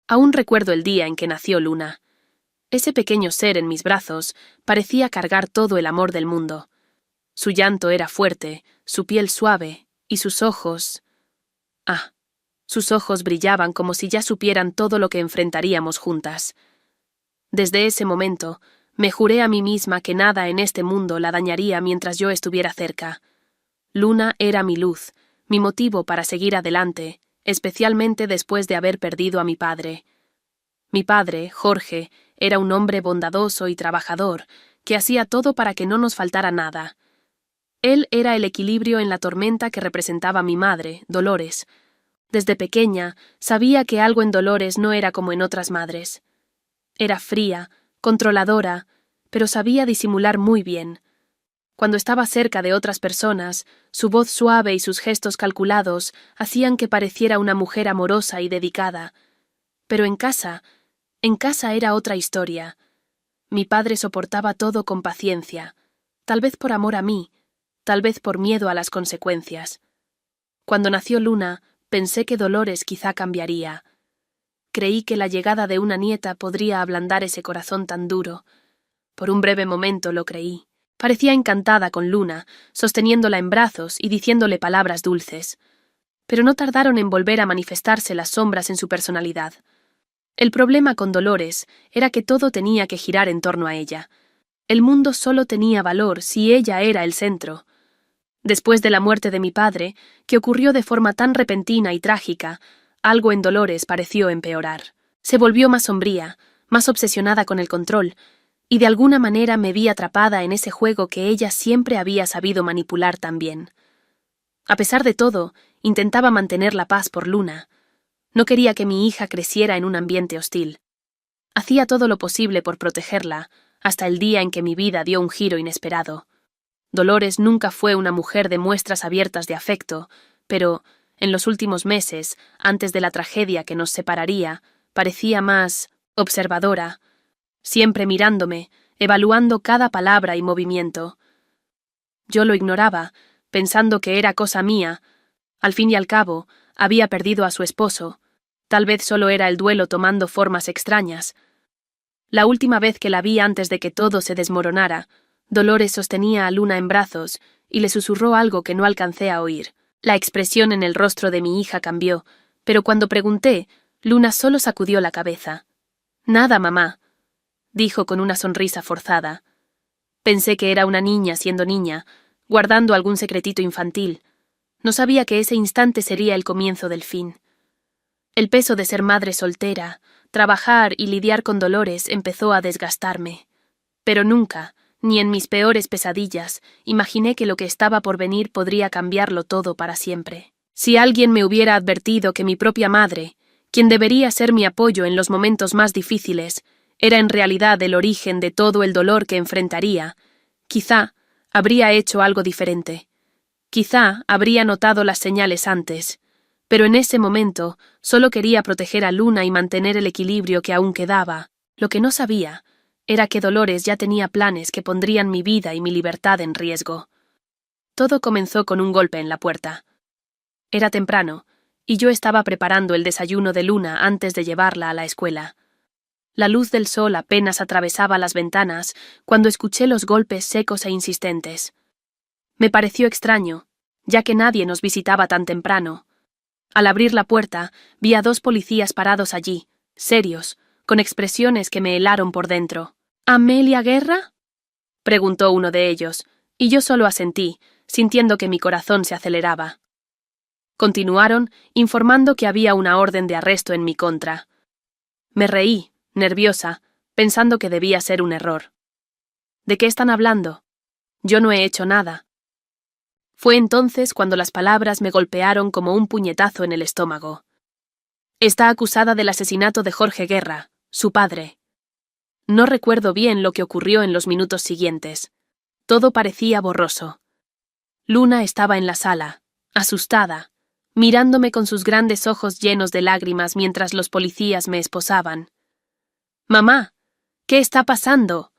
Aún recuerdo el día en que nació Luna. Ese pequeño ser en mis brazos parecía cargar todo el amor del mundo. Su llanto era fuerte, su piel suave, y sus ojos... sus ojos brillaban como si ya supieran todo lo que enfrentaríamos juntas. Desde ese momento, me juré a mí misma que nada en este mundo la dañaría mientras yo estuviera cerca. Luna era mi luz, mi motivo para seguir adelante, especialmente después de haber perdido a mi padre. Mi padre, Jorge, era un hombre bondadoso y trabajador, que hacía todo para que no nos faltara nada. Él era el equilibrio en la tormenta que representaba mi madre, Dolores. Desde pequeña, sabía que algo en Dolores no era como en otras madres. Era fría, controladora, pero sabía disimular muy bien. Cuando estaba cerca de otras personas, su voz suave y sus gestos calculados hacían que pareciera una mujer amorosa y dedicada. Pero en casa era otra historia. Mi padre soportaba todo con paciencia, tal vez por amor a mí, tal vez por miedo a las consecuencias. Cuando nació Luna, pensé que Dolores quizá cambiaría. Creí que la llegada de una nieta podría ablandar ese corazón tan duro. Por un breve momento lo creí. Parecía encantada con Luna, sosteniéndola en brazos y diciéndole palabras dulces. Pero no tardaron en volver a manifestarse las sombras en su personalidad. El problema con Dolores era que todo tenía que girar en torno a ella. El mundo solo tenía valor si ella era el centro. Después de la muerte de mi padre, que ocurrió de forma tan repentina y trágica, algo en Dolores pareció empeorar. Se volvió más sombría, más obsesionada con el control, y de alguna manera me vi atrapada en ese juego que ella siempre había sabido manipular tan bien. A pesar de todo, intentaba mantener la paz por Luna. No quería que mi hija creciera en un ambiente hostil. Hacía todo lo posible por protegerla, hasta el día en que mi vida dio un giro inesperado. Dolores nunca fue una mujer de muestras abiertas de afecto, pero, en los últimos meses, antes de la tragedia que nos separaría, parecía más observadora, siempre mirándome, evaluando cada palabra y movimiento. Yo lo ignoraba, pensando que era cosa mía. Al fin y al cabo, había perdido a su esposo. Tal vez solo era el duelo tomando formas extrañas. La última vez que la vi antes de que todo se desmoronara, Dolores sostenía a Luna en brazos y le susurró algo que no alcancé a oír. La expresión en el rostro de mi hija cambió, pero cuando pregunté, Luna solo sacudió la cabeza. «Nada, mamá», dijo con una sonrisa forzada. Pensé que era una niña siendo niña, guardando algún secretito infantil. No sabía que ese instante sería el comienzo del fin. El peso de ser madre soltera, trabajar y lidiar con Dolores empezó a desgastarme. Pero nunca, ni en mis peores pesadillas, imaginé que lo que estaba por venir podría cambiarlo todo para siempre. Si alguien me hubiera advertido que mi propia madre, quien debería ser mi apoyo en los momentos más difíciles, era en realidad el origen de todo el dolor que enfrentaría, quizá habría hecho algo diferente. Quizá habría notado las señales antes, pero en ese momento solo quería proteger a Luna y mantener el equilibrio que aún quedaba. Lo que no sabía era que Dolores ya tenía planes que pondrían mi vida y mi libertad en riesgo. Todo comenzó con un golpe en la puerta. Era temprano, y yo estaba preparando el desayuno de Luna antes de llevarla a la escuela. La luz del sol apenas atravesaba las ventanas cuando escuché los golpes secos e insistentes. Me pareció extraño, ya que nadie nos visitaba tan temprano. Al abrir la puerta, vi a 2 policías parados allí, serios, con expresiones que me helaron por dentro. «¿Amelia Guerra?», preguntó uno de ellos, y yo solo asentí, sintiendo que mi corazón se aceleraba. Continuaron, informando que había una orden de arresto en mi contra. Me reí, nerviosa, pensando que debía ser un error. «¿De qué están hablando? Yo no he hecho nada». Fue entonces cuando las palabras me golpearon como un puñetazo en el estómago. «Está acusada del asesinato de Jorge Guerra, su padre». No recuerdo bien lo que ocurrió en los minutos siguientes. Todo parecía borroso. Luna estaba en la sala, asustada, mirándome con sus grandes ojos llenos de lágrimas mientras los policías me esposaban. «Mamá, ¿qué está pasando?»,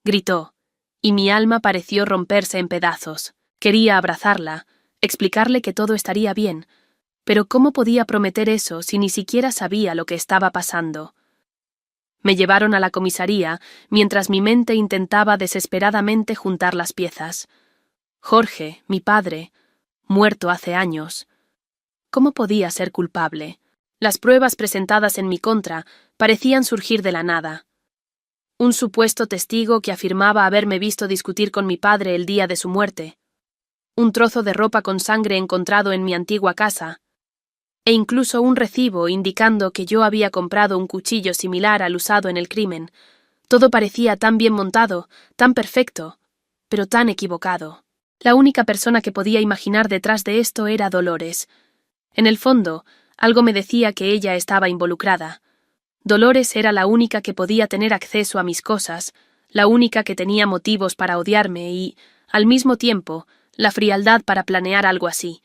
gritó, y mi alma pareció romperse en pedazos. Quería abrazarla, explicarle que todo estaría bien, Pero ¿cómo podía prometer eso si ni siquiera sabía lo que estaba pasando? Me llevaron a la comisaría mientras mi mente intentaba desesperadamente juntar las piezas. Jorge, mi padre, muerto hace años. ¿Cómo podía ser culpable? Las pruebas presentadas en mi contra parecían surgir de la nada. Un supuesto testigo que afirmaba haberme visto discutir con mi padre el día de su muerte. Un trozo de ropa con sangre encontrado en mi antigua casa. E incluso un recibo indicando que yo había comprado un cuchillo similar al usado en el crimen. Todo parecía tan bien montado, tan perfecto, pero tan equivocado. La única persona que podía imaginar detrás de esto era Dolores. En el fondo, algo me decía que ella estaba involucrada. Dolores era la única que podía tener acceso a mis cosas, la única que tenía motivos para odiarme y, al mismo tiempo, la frialdad para planear algo así.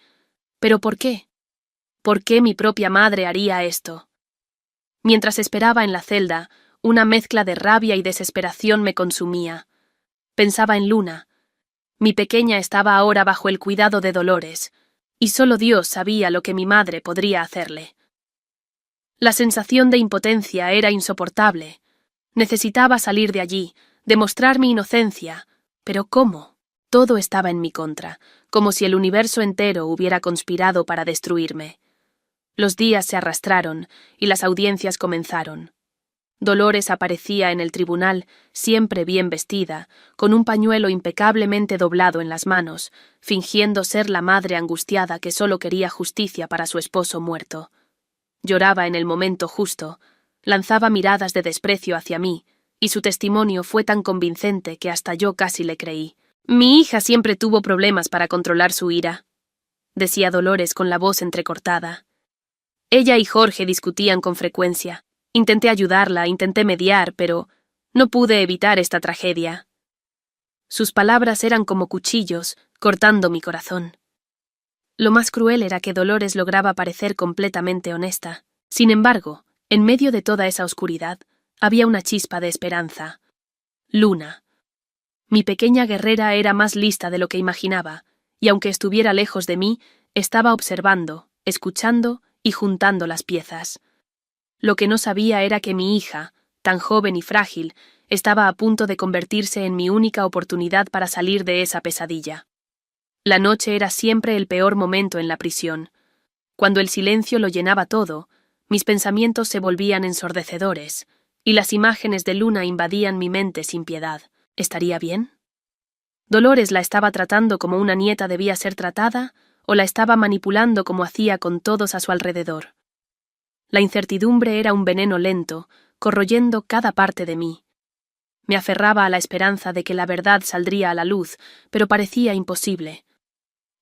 ¿Pero por qué? ¿Por qué mi propia madre haría esto? Mientras esperaba en la celda, una mezcla de rabia y desesperación me consumía. Pensaba en Luna. Mi pequeña estaba ahora bajo el cuidado de Dolores, y solo Dios sabía lo que mi madre podría hacerle. La sensación de impotencia era insoportable. Necesitaba salir de allí, demostrar mi inocencia. ¿Pero cómo? Todo estaba en mi contra, como si el universo entero hubiera conspirado para destruirme. Los días se arrastraron y las audiencias comenzaron. Dolores aparecía en el tribunal, siempre bien vestida, con un pañuelo impecablemente doblado en las manos, fingiendo ser la madre angustiada que solo quería justicia para su esposo muerto. Lloraba en el momento justo, lanzaba miradas de desprecio hacia mí, y su testimonio fue tan convincente que hasta yo casi le creí. Mi hija siempre tuvo problemas para controlar su ira, decía Dolores con la voz entrecortada. Ella y Jorge discutían con frecuencia. Intenté ayudarla, intenté mediar, pero no pude evitar esta tragedia. Sus palabras eran como cuchillos, cortando mi corazón. Lo más cruel era que Dolores lograba parecer completamente honesta. Sin embargo, en medio de toda esa oscuridad, había una chispa de esperanza. Luna. Mi pequeña guerrera era más lista de lo que imaginaba, y aunque estuviera lejos de mí, estaba observando, escuchando y juntando las piezas. Lo que no sabía era que mi hija, tan joven y frágil, estaba a punto de convertirse en mi única oportunidad para salir de esa pesadilla. La noche era siempre el peor momento en la prisión. Cuando el silencio lo llenaba todo, mis pensamientos se volvían ensordecedores, y las imágenes de Luna invadían mi mente sin piedad. ¿Estaría bien? ¿Dolores la estaba tratando como una nieta debía ser tratada, o la estaba manipulando como hacía con todos a su alrededor? La incertidumbre era un veneno lento, corroyendo cada parte de mí. Me aferraba a la esperanza de que la verdad saldría a la luz, pero parecía imposible.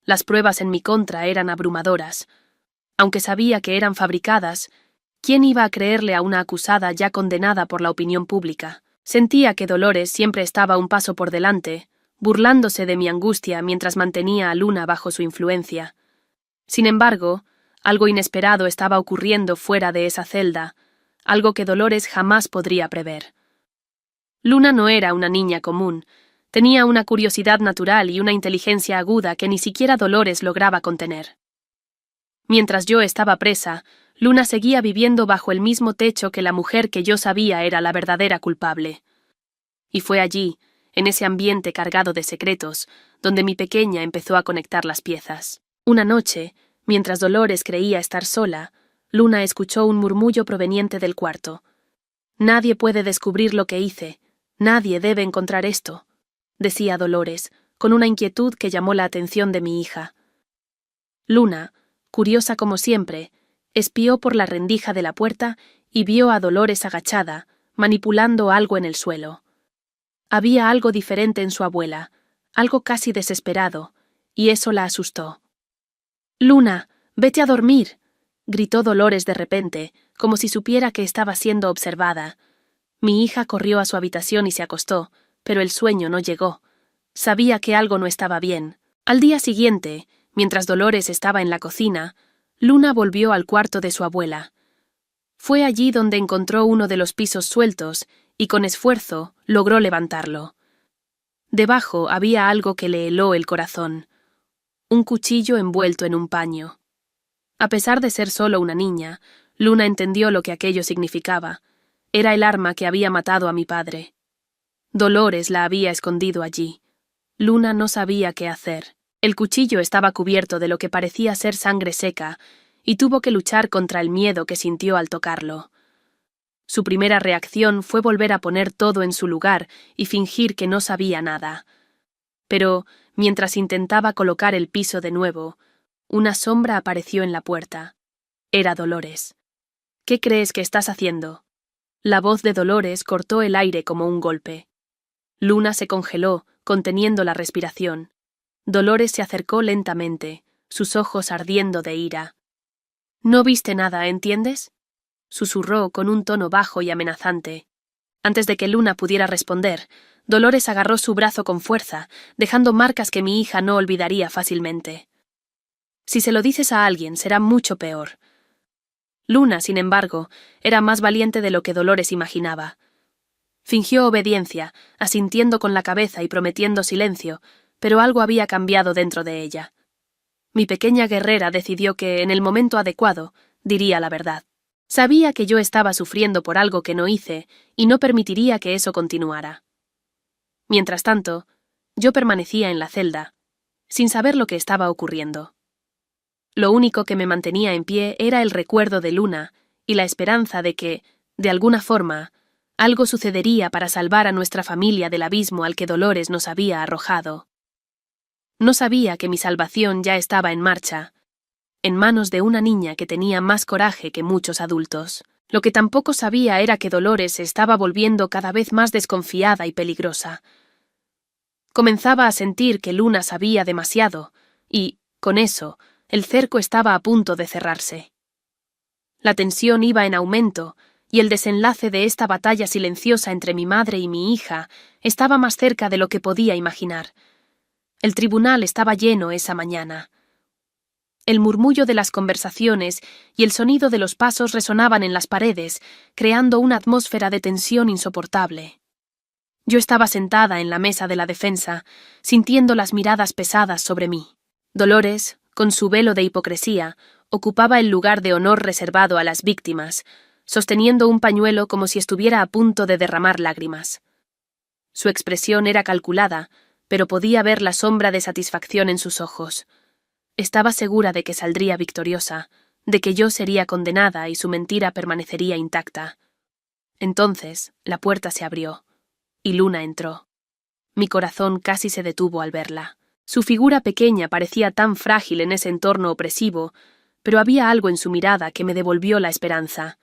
Las pruebas en mi contra eran abrumadoras. Aunque sabía que eran fabricadas, ¿quién iba a creerle a una acusada ya condenada por la opinión pública? Sentía que Dolores siempre estaba un paso por delante, burlándose de mi angustia mientras mantenía a Luna bajo su influencia. Sin embargo, algo inesperado estaba ocurriendo fuera de esa celda, algo que Dolores jamás podría prever. Luna no era una niña común, tenía una curiosidad natural y una inteligencia aguda que ni siquiera Dolores lograba contener. Mientras yo estaba presa, Luna seguía viviendo bajo el mismo techo que la mujer que yo sabía era la verdadera culpable. Y fue allí, en ese ambiente cargado de secretos, donde mi pequeña empezó a conectar las piezas. Una noche, mientras Dolores creía estar sola, Luna escuchó un murmullo proveniente del cuarto. «Nadie puede descubrir lo que hice. Nadie debe encontrar esto», decía Dolores, con una inquietud que llamó la atención de mi hija. Luna, curiosa como siempre, espió por la rendija de la puerta y vio a Dolores agachada, manipulando algo en el suelo. Había algo diferente en su abuela, algo casi desesperado, y eso la asustó. «Luna, vete a dormir», gritó Dolores de repente, como si supiera que estaba siendo observada. Mi hija corrió a su habitación y se acostó, pero el sueño no llegó. Sabía que algo no estaba bien. Al día siguiente, mientras Dolores estaba en la cocina, Luna volvió al cuarto de su abuela. Fue allí donde encontró uno de los pisos sueltos y con esfuerzo logró levantarlo. Debajo había algo que le heló el corazón. Un cuchillo envuelto en un paño. A pesar de ser solo una niña, Luna entendió lo que aquello significaba. Era el arma que había matado a mi padre. Dolores la había escondido allí. Luna no sabía qué hacer. El cuchillo estaba cubierto de lo que parecía ser sangre seca, y tuvo que luchar contra el miedo que sintió al tocarlo. Su primera reacción fue volver a poner todo en su lugar y fingir que no sabía nada. Pero, mientras intentaba colocar el piso de nuevo, una sombra apareció en la puerta. Era Dolores. «¿Qué crees que estás haciendo?». La voz de Dolores cortó el aire como un golpe. Luna se congeló, conteniendo la respiración. Dolores se acercó lentamente, sus ojos ardiendo de ira. «No viste nada, ¿entiendes?», susurró con un tono bajo y amenazante. Antes de que Luna pudiera responder, Dolores agarró su brazo con fuerza, dejando marcas que mi hija no olvidaría fácilmente. «Si se lo dices a alguien, será mucho peor». Luna, sin embargo, era más valiente de lo que Dolores imaginaba. Fingió obediencia, asintiendo con la cabeza y prometiendo silencio, pero algo había cambiado dentro de ella. Mi pequeña guerrera decidió que, en el momento adecuado, diría la verdad. Sabía que yo estaba sufriendo por algo que no hice y no permitiría que eso continuara. Mientras tanto, yo permanecía en la celda, sin saber lo que estaba ocurriendo. Lo único que me mantenía en pie era el recuerdo de Luna y la esperanza de que, de alguna forma, algo sucedería para salvar a nuestra familia del abismo al que Dolores nos había arrojado. No sabía que mi salvación ya estaba en marcha, en manos de una niña que tenía más coraje que muchos adultos. Lo que tampoco sabía era que Dolores se estaba volviendo cada vez más desconfiada y peligrosa. Comenzaba a sentir que Luna sabía demasiado, y, con eso, el cerco estaba a punto de cerrarse. La tensión iba en aumento, y el desenlace de esta batalla silenciosa entre mi madre y mi hija estaba más cerca de lo que podía imaginar. El tribunal estaba lleno esa mañana. El murmullo de las conversaciones y el sonido de los pasos resonaban en las paredes, creando una atmósfera de tensión insoportable. Yo estaba sentada en la mesa de la defensa, sintiendo las miradas pesadas sobre mí. Dolores, con su velo de hipocresía, ocupaba el lugar de honor reservado a las víctimas, sosteniendo un pañuelo como si estuviera a punto de derramar lágrimas. Su expresión era calculada, pero podía ver la sombra de satisfacción en sus ojos. Estaba segura de que saldría victoriosa, de que yo sería condenada y su mentira permanecería intacta. Entonces, la puerta se abrió, y Luna entró. Mi corazón casi se detuvo al verla. Su figura pequeña parecía tan frágil en ese entorno opresivo, pero había algo en su mirada que me devolvió la esperanza.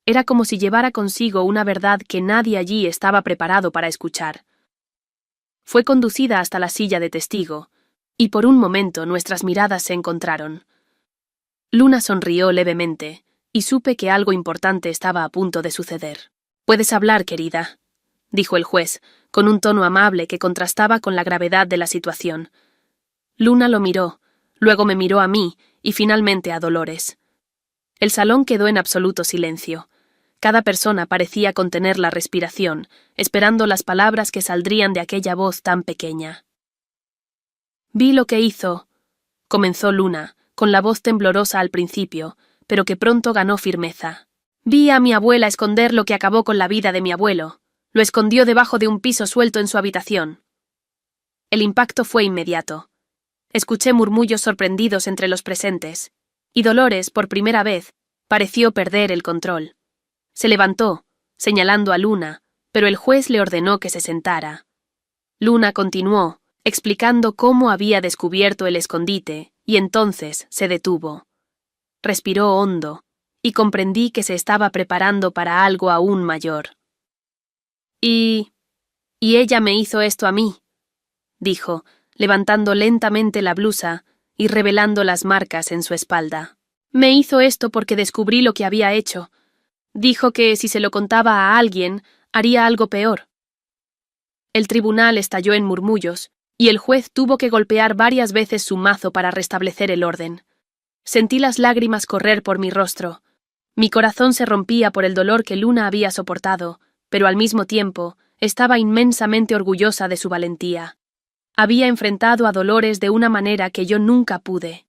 Era como si llevara consigo una verdad que nadie allí estaba preparado para escuchar. Fue conducida hasta la silla de testigo, y por un momento nuestras miradas se encontraron. Luna sonrió levemente, y supe que algo importante estaba a punto de suceder. «Puedes hablar, querida», dijo el juez, con un tono amable que contrastaba con la gravedad de la situación. Luna lo miró, luego me miró a mí y finalmente a Dolores. El salón quedó en absoluto silencio. Cada persona parecía contener la respiración, esperando las palabras que saldrían de aquella voz tan pequeña. «Vi lo que hizo», comenzó Luna, con la voz temblorosa al principio, pero que pronto ganó firmeza. «Vi a mi abuela esconder lo que acabó con la vida de mi abuelo. Lo escondió debajo de un piso suelto en su habitación». El impacto fue inmediato. Escuché murmullos sorprendidos entre los presentes, y Dolores, por primera vez, pareció perder el control. Se levantó, señalando a Luna, pero el juez le ordenó que se sentara. Luna continuó, explicando cómo había descubierto el escondite, y entonces se detuvo. Respiró hondo, y comprendí que se estaba preparando para algo aún mayor. Y ella me hizo esto a mí», dijo, levantando lentamente la blusa y revelando las marcas en su espalda. «Me hizo esto porque descubrí lo que había hecho. Dijo que si se lo contaba a alguien, haría algo peor». El tribunal estalló en murmullos, y el juez tuvo que golpear varias veces su mazo para restablecer el orden. Sentí las lágrimas correr por mi rostro. Mi corazón se rompía por el dolor que Luna había soportado, pero al mismo tiempo estaba inmensamente orgullosa de su valentía. Había enfrentado a Dolores de una manera que yo nunca pude.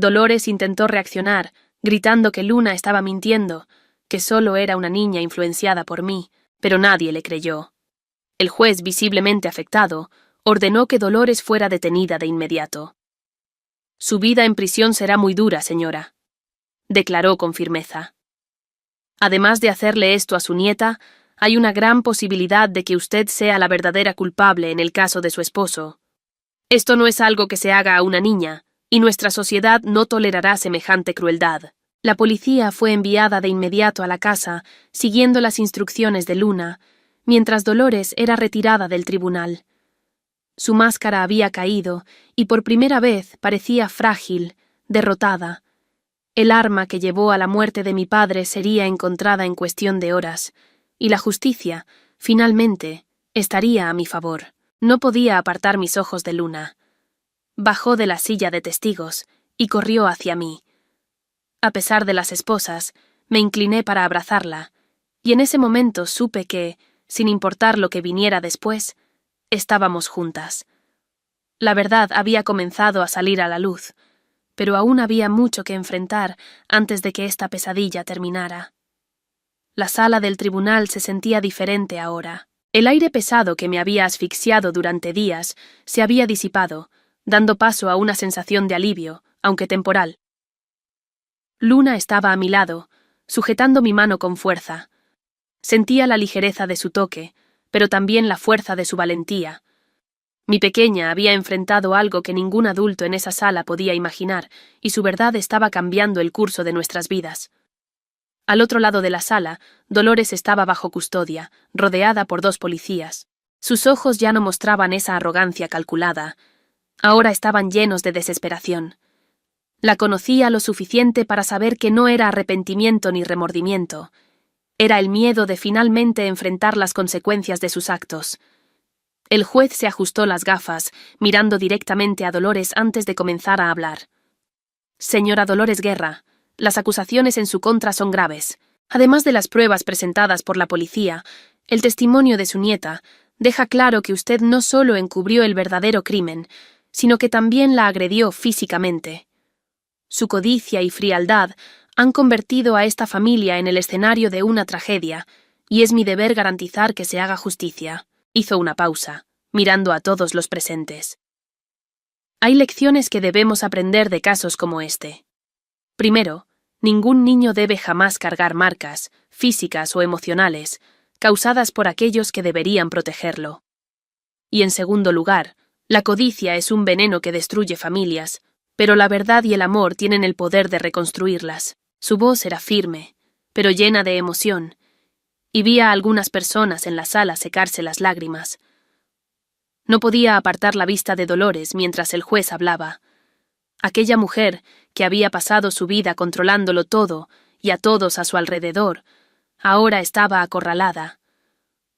Dolores intentó reaccionar, gritando que Luna estaba mintiendo, que solo era una niña influenciada por mí, pero nadie le creyó. El juez, visiblemente afectado, ordenó que Dolores fuera detenida de inmediato. «Su vida en prisión será muy dura, señora», declaró con firmeza. «Además de hacerle esto a su nieta, hay una gran posibilidad de que usted sea la verdadera culpable en el caso de su esposo. Esto no es algo que se haga a una niña, y nuestra sociedad no tolerará semejante crueldad». La policía fue enviada de inmediato a la casa, siguiendo las instrucciones de Luna, mientras Dolores era retirada del tribunal. Su máscara había caído, y por primera vez parecía frágil, derrotada. El arma que llevó a la muerte de mi padre sería encontrada en cuestión de horas, y la justicia, finalmente, estaría a mi favor. No podía apartar mis ojos de Luna. Bajó de la silla de testigos y corrió hacia mí. A pesar de las esposas, me incliné para abrazarla, y en ese momento supe que, sin importar lo que viniera después, estábamos juntas. La verdad había comenzado a salir a la luz, pero aún había mucho que enfrentar antes de que esta pesadilla terminara. La sala del tribunal se sentía diferente ahora. El aire pesado que me había asfixiado durante días se había disipado, dando paso a una sensación de alivio, aunque temporal. Luna estaba a mi lado, sujetando mi mano con fuerza. Sentía la ligereza de su toque, pero también la fuerza de su valentía. Mi pequeña había enfrentado algo que ningún adulto en esa sala podía imaginar, y su verdad estaba cambiando el curso de nuestras vidas. Al otro lado de la sala, Dolores estaba bajo custodia, rodeada por 2 policías. Sus ojos ya no mostraban esa arrogancia calculada. Ahora estaban llenos de desesperación. La conocía lo suficiente para saber que no era arrepentimiento ni remordimiento. Era el miedo de finalmente enfrentar las consecuencias de sus actos. El juez se ajustó las gafas, mirando directamente a Dolores antes de comenzar a hablar. «Señora Dolores Guerra, las acusaciones en su contra son graves. Además de las pruebas presentadas por la policía, el testimonio de su nieta deja claro que usted no solo encubrió el verdadero crimen, sino que también la agredió físicamente. Su codicia y frialdad han convertido a esta familia en el escenario de una tragedia, y es mi deber garantizar que se haga justicia». Hizo una pausa, mirando a todos los presentes. Hay lecciones que debemos aprender de casos como este. Primero, ningún niño debe jamás cargar marcas, físicas o emocionales, causadas por aquellos que deberían protegerlo. Y en segundo lugar, la codicia es un veneno que destruye familias, pero la verdad y el amor tienen el poder de reconstruirlas. Su voz era firme, pero llena de emoción, y vi a algunas personas en la sala secarse las lágrimas. No podía apartar la vista de Dolores mientras el juez hablaba. Aquella mujer, que había pasado su vida controlándolo todo y a todos a su alrededor, ahora estaba acorralada.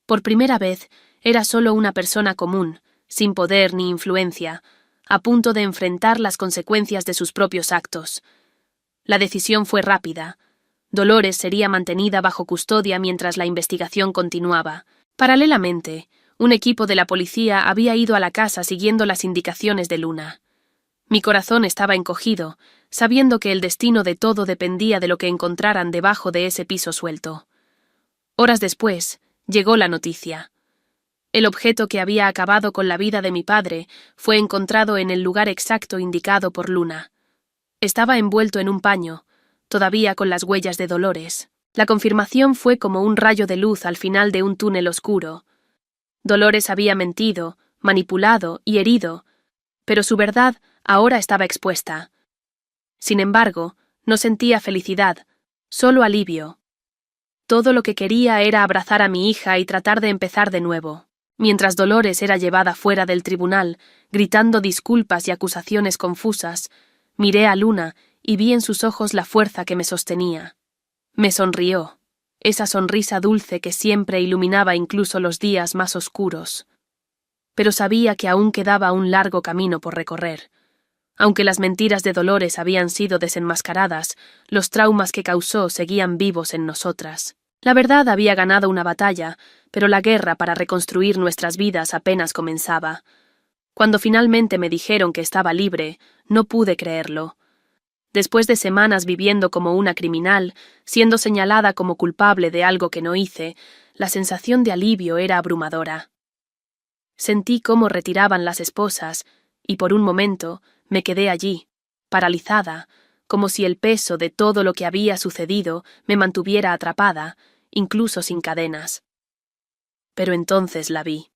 Por primera vez, era solo una persona común, sin poder ni influencia, a punto de enfrentar las consecuencias de sus propios actos. La decisión fue rápida. Dolores sería mantenida bajo custodia mientras la investigación continuaba. Paralelamente, un equipo de la policía había ido a la casa siguiendo las indicaciones de Luna. Mi corazón estaba encogido, sabiendo que el destino de todo dependía de lo que encontraran debajo de ese piso suelto. Horas después, llegó la noticia. El objeto que había acabado con la vida de mi padre fue encontrado en el lugar exacto indicado por Luna. Estaba envuelto en un paño, todavía con las huellas de Dolores. La confirmación fue como un rayo de luz al final de un túnel oscuro. Dolores había mentido, manipulado y herido, pero su verdad ahora estaba expuesta. Sin embargo, no sentía felicidad, solo alivio. Todo lo que quería era abrazar a mi hija y tratar de empezar de nuevo. Mientras Dolores era llevada fuera del tribunal, gritando disculpas y acusaciones confusas, miré a Luna y vi en sus ojos la fuerza que me sostenía. Me sonrió, esa sonrisa dulce que siempre iluminaba incluso los días más oscuros. Pero sabía que aún quedaba un largo camino por recorrer. Aunque las mentiras de Dolores habían sido desenmascaradas, los traumas que causó seguían vivos en nosotras. La verdad había ganado una batalla, pero la guerra para reconstruir nuestras vidas apenas comenzaba. Cuando finalmente me dijeron que estaba libre, no pude creerlo. Después de semanas viviendo como una criminal, siendo señalada como culpable de algo que no hice, la sensación de alivio era abrumadora. Sentí cómo retiraban las esposas, y por un momento me quedé allí, paralizada, como si el peso de todo lo que había sucedido me mantuviera atrapada, incluso sin cadenas. Pero entonces la vi.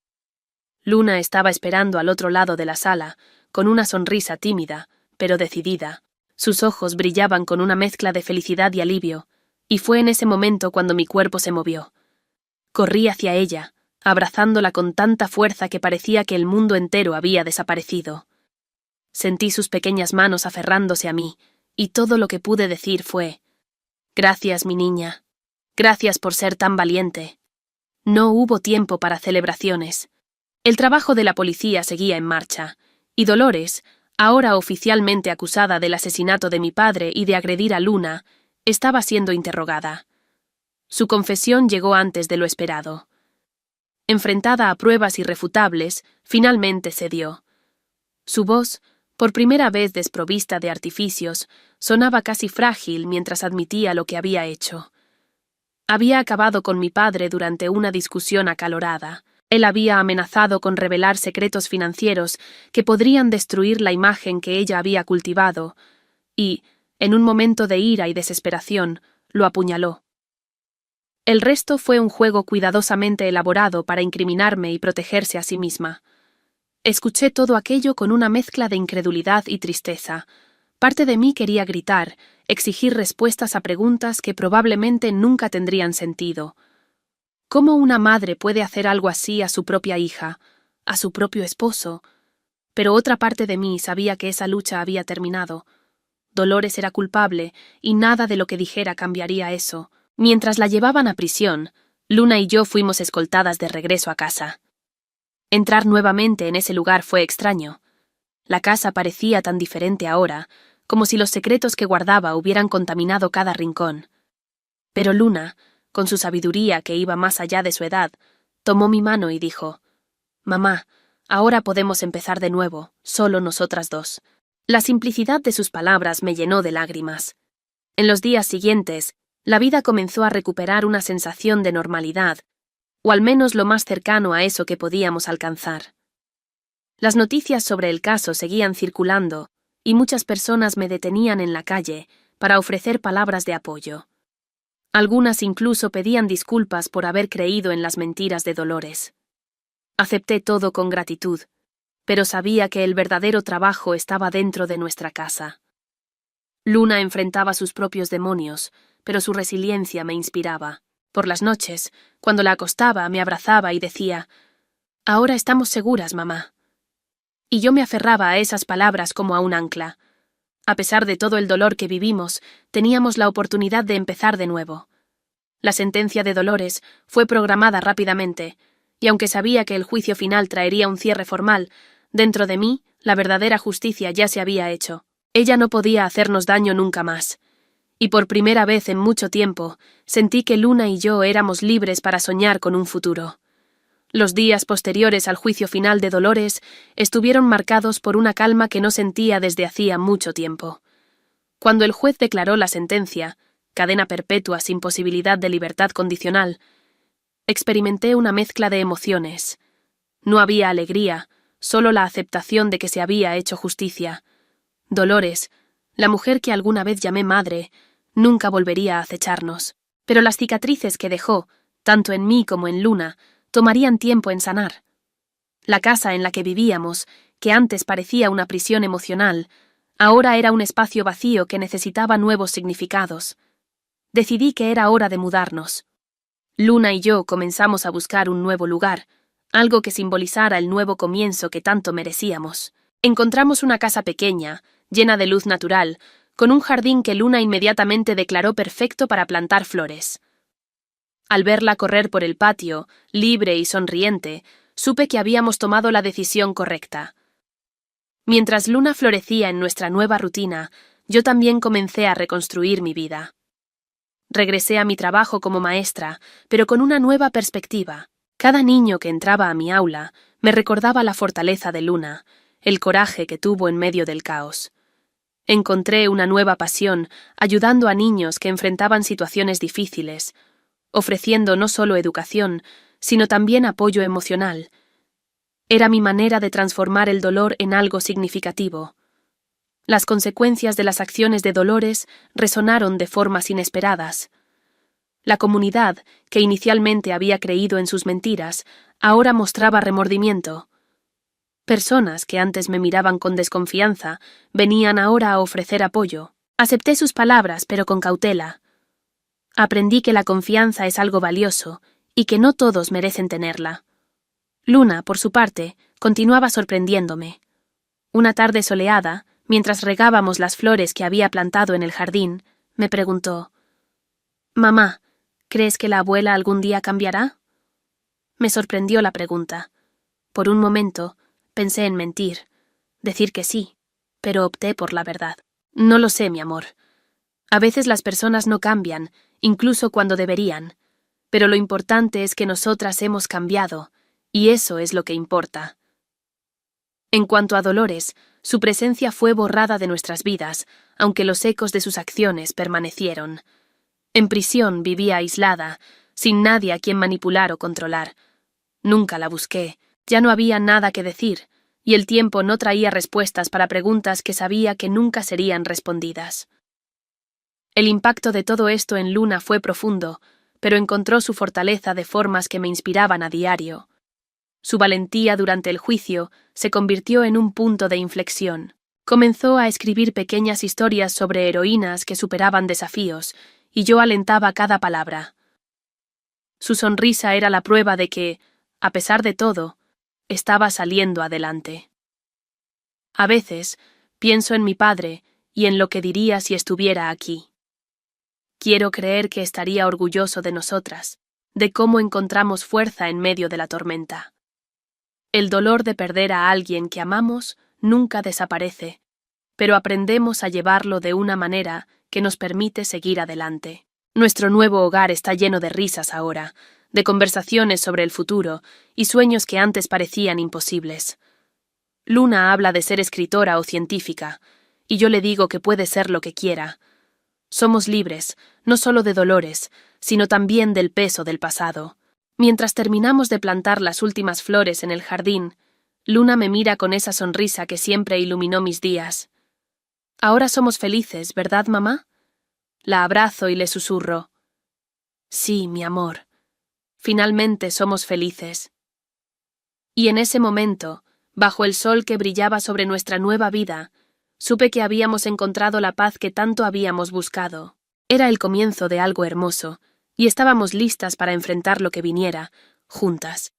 Luna estaba esperando al otro lado de la sala, con una sonrisa tímida, pero decidida. Sus ojos brillaban con una mezcla de felicidad y alivio, y fue en ese momento cuando mi cuerpo se movió. Corrí hacia ella, abrazándola con tanta fuerza que parecía que el mundo entero había desaparecido. Sentí sus pequeñas manos aferrándose a mí, y todo lo que pude decir fue: «Gracias, mi niña. Gracias por ser tan valiente». No hubo tiempo para celebraciones. El trabajo de la policía seguía en marcha, y Dolores, ahora oficialmente acusada del asesinato de mi padre y de agredir a Luna, estaba siendo interrogada. Su confesión llegó antes de lo esperado. Enfrentada a pruebas irrefutables, finalmente cedió. Su voz, por primera vez desprovista de artificios, sonaba casi frágil mientras admitía lo que había hecho. Había acabado con mi padre durante una discusión acalorada. Él había amenazado con revelar secretos financieros que podrían destruir la imagen que ella había cultivado, y, en un momento de ira y desesperación, lo apuñaló. El resto fue un juego cuidadosamente elaborado para incriminarme y protegerse a sí misma. Escuché todo aquello con una mezcla de incredulidad y tristeza. Parte de mí quería gritar, exigir respuestas a preguntas que probablemente nunca tendrían sentido. ¿Cómo una madre puede hacer algo así a su propia hija, a su propio esposo? Pero otra parte de mí sabía que esa lucha había terminado. Dolores era culpable, y nada de lo que dijera cambiaría eso. Mientras la llevaban a prisión, Luna y yo fuimos escoltadas de regreso a casa. Entrar nuevamente en ese lugar fue extraño. La casa parecía tan diferente ahora, como si los secretos que guardaba hubieran contaminado cada rincón. Pero Luna, con su sabiduría que iba más allá de su edad, tomó mi mano y dijo: «Mamá, ahora podemos empezar de nuevo, solo nosotras dos». La simplicidad de sus palabras me llenó de lágrimas. En los días siguientes, la vida comenzó a recuperar una sensación de normalidad, o al menos lo más cercano a eso que podíamos alcanzar. Las noticias sobre el caso seguían circulando, y muchas personas me detenían en la calle para ofrecer palabras de apoyo. Algunas incluso pedían disculpas por haber creído en las mentiras de Dolores. Acepté todo con gratitud, pero sabía que el verdadero trabajo estaba dentro de nuestra casa. Luna enfrentaba sus propios demonios, pero su resiliencia me inspiraba. Por las noches, cuando la acostaba, me abrazaba y decía: «Ahora estamos seguras, mamá». Y yo me aferraba a esas palabras como a un ancla. A pesar de todo el dolor que vivimos, teníamos la oportunidad de empezar de nuevo. La sentencia de Dolores fue programada rápidamente, y aunque sabía que el juicio final traería un cierre formal, dentro de mí, la verdadera justicia ya se había hecho. Ella no podía hacernos daño nunca más. Y por primera vez en mucho tiempo, sentí que Luna y yo éramos libres para soñar con un futuro. Los días posteriores al juicio final de Dolores estuvieron marcados por una calma que no sentía desde hacía mucho tiempo. Cuando el juez declaró la sentencia, cadena perpetua sin posibilidad de libertad condicional, experimenté una mezcla de emociones. No había alegría, solo la aceptación de que se había hecho justicia. Dolores, la mujer que alguna vez llamé madre, nunca volvería a acecharnos, pero las cicatrices que dejó, tanto en mí como en Luna, tomarían tiempo en sanar. La casa en la que vivíamos, que antes parecía una prisión emocional, ahora era un espacio vacío que necesitaba nuevos significados. Decidí que era hora de mudarnos. Luna y yo comenzamos a buscar un nuevo lugar, algo que simbolizara el nuevo comienzo que tanto merecíamos. Encontramos una casa pequeña, llena de luz natural, con un jardín que Luna inmediatamente declaró perfecto para plantar flores. Al verla correr por el patio, libre y sonriente, supe que habíamos tomado la decisión correcta. Mientras Luna florecía en nuestra nueva rutina, yo también comencé a reconstruir mi vida. Regresé a mi trabajo como maestra, pero con una nueva perspectiva. Cada niño que entraba a mi aula me recordaba la fortaleza de Luna, el coraje que tuvo en medio del caos. Encontré una nueva pasión, ayudando a niños que enfrentaban situaciones difíciles, ofreciendo no solo educación, sino también apoyo emocional. Era mi manera de transformar el dolor en algo significativo. Las consecuencias de las acciones de Dolores resonaron de formas inesperadas. La comunidad, que inicialmente había creído en sus mentiras, ahora mostraba remordimiento. Personas que antes me miraban con desconfianza venían ahora a ofrecer apoyo. Acepté sus palabras, pero con cautela. Aprendí que la confianza es algo valioso y que no todos merecen tenerla. Luna, por su parte, continuaba sorprendiéndome. Una tarde soleada, mientras regábamos las flores que había plantado en el jardín, me preguntó: «Mamá, ¿crees que la abuela algún día cambiará?» Me sorprendió la pregunta. Por un momento, pensé en mentir, decir que sí, pero opté por la verdad. No lo sé, mi amor. A veces las personas no cambian, incluso cuando deberían, pero lo importante es que nosotras hemos cambiado, y eso es lo que importa. En cuanto a Dolores, su presencia fue borrada de nuestras vidas, aunque los ecos de sus acciones permanecieron. En prisión vivía aislada, sin nadie a quien manipular o controlar. Nunca la busqué, ya no había nada que decir, y el tiempo no traía respuestas para preguntas que sabía que nunca serían respondidas. El impacto de todo esto en Luna fue profundo, pero encontró su fortaleza de formas que me inspiraban a diario. Su valentía durante el juicio se convirtió en un punto de inflexión. Comenzó a escribir pequeñas historias sobre heroínas que superaban desafíos, y yo alentaba cada palabra. Su sonrisa era la prueba de que, a pesar de todo, estaba saliendo adelante. A veces, pienso en mi padre y en lo que diría si estuviera aquí. Quiero creer que estaría orgulloso de nosotras, de cómo encontramos fuerza en medio de la tormenta. El dolor de perder a alguien que amamos nunca desaparece, pero aprendemos a llevarlo de una manera que nos permite seguir adelante. Nuestro nuevo hogar está lleno de risas ahora, de conversaciones sobre el futuro y sueños que antes parecían imposibles. Luna habla de ser escritora o científica, y yo le digo que puede ser lo que quiera. Somos libres, no solo de Dolores, sino también del peso del pasado. Mientras terminamos de plantar las últimas flores en el jardín, Luna me mira con esa sonrisa que siempre iluminó mis días. «Ahora somos felices, ¿verdad, mamá?» La abrazo y le susurro: «Sí, mi amor. Finalmente somos felices». Y en ese momento, bajo el sol que brillaba sobre nuestra nueva vida, supe que habíamos encontrado la paz que tanto habíamos buscado. Era el comienzo de algo hermoso, y estábamos listas para enfrentar lo que viniera, juntas.